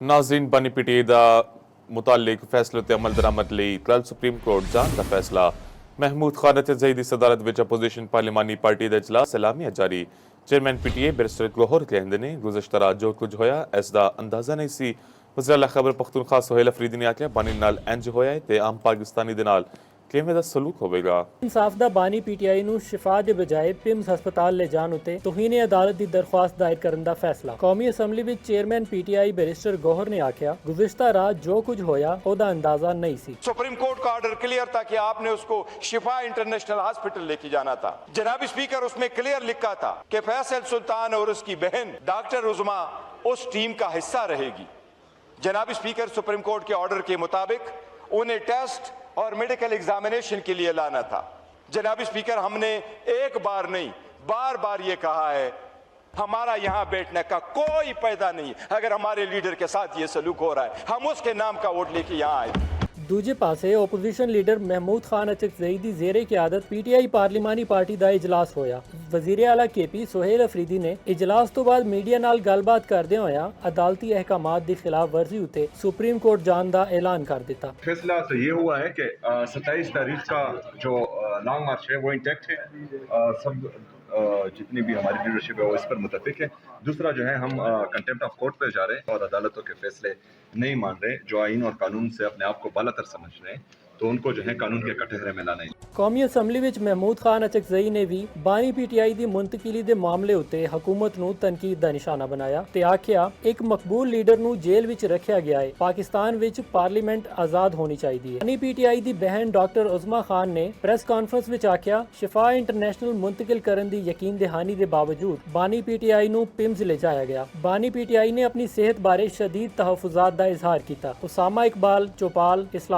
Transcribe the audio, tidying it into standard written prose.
नाज़रीन बनी पीटीए दा मुतालिक फैसले ते अमल दरामद लई कल सुप्रीम कोर्ट जान दा फैसला। महमूद खान ते ज़ईद दी सदारत विच अपोजिशन पार्लिमानी पार्टी दा इजलास सलामिया जारी। चेयरमैन पीटीए बैरिस्टर गौहर कहंदे ने गुज़श्ता रात जो कुछ होया इसदा अंदाज़ा नहीं सी। वज़ीर आला खैबर पख्तूनख्वा सुहेल अफरीदी ने आख्या बानी नाल इंज होया है ते आम पाकिस्तानी दे नाल किवें दा सलूक होवेगा। इंसाफ दा बानी पीटीआई नूं शिफा दे बजाए पिम्स हस्पताल ले जान उत्ते तौहीन अदालत दी दरख्वास्त दायर करन दा फैसला। कौमी असैम्बली विच चेयरमैन पीटीआई बैरिस्टर गौहर ने आख्या गुज़श्ता रात जो कुछ होया ओदा अंदाजा नहीं सी। सुप्रीम कोर्ट का ऑर्डर क्लियर था कि आपने उसको शिफा इंटरनेशनल हॉस्पिटल लेके जाना था। जनाब स्पीकर उसमें क्लियर लिखा था कि फैसल सुल्तान और उसकी बहन डॉक्टर उज़मा उस टीम का हिस्सा रहेगी। जनाब स्पीकर सुप्रीम कोर्ट के ऑर्डर के मुताबिक उन्हें टेस्ट और मेडिकल एग्जामिनेशन के लिए लाना था। जनाब स्पीकर हमने एक बार नहीं बार बार ये कहा है हमारा यहाँ बैठने का कोई फायदा नहीं। अगर हमारे लीडर के साथ ये सलूक हो रहा है हम उसके नाम का वोट लेके यहाँ आए। दूजे पासे ओपोजिशन लीडर महमूद खान ज़ईद दी ज़ेरे क़यादत पीटीआई पार्लिमानी पार्टी दा इजलास होया। वज़ीर आला केपी सुहेल अफरीदी ने इजलास तो बाद मीडिया नाल गलबात करदे होया अदालती अहकामात दी खिलाफ वर्जी उत्ते सुप्रीम कोर्ट जान दा ऐलान कर दिता। फैसला तो ये हुआ है कि 27 तारीख का जो लॉन्ग मार्च है वो इंटैक्ट है। सब जितनी भी हमारी लीडरशिप है वो इस पर मुतफिक है। दूसरा जो है हम कंटेम्प्ट ऑफ कोर्ट पे जा रहे हैं और अदालतों के फैसले नहीं मान रहे। जो आइन और कानून से अपने आप को बालातर समझ रहे हैं तो उनको जो है कानून के कटहरे में लाना है। कौमी असैम्बली विच महमूद खान ज़ई ने भी बानी पीटीआई दी मुंतकिली दे मामले उत्ते हुकूमत नूं तनकीद दा निशाना बनाया ते आख्या एक मकबूल लीडर नूं जेल विच रखिया गया है। पाकिस्तान विच पार्लीमेंट आजाद होनी चाहिए। बानी पीटीआई दी बहन डॉक्टर उज़मा खान ने प्रेस कॉन्फ्रेंस विच आख्या शिफा इंटरनेशनल मुंतकिल करन दी यकीन दहानी दे बावजूद बानी पीटीआई नूं पिम्स ले जाया गया। बानी पीटीआई ने अपनी सेहत बारे शदीद तहफुजात दा इजहार किया। उसामा इकबाल चौपाल इस्लाम।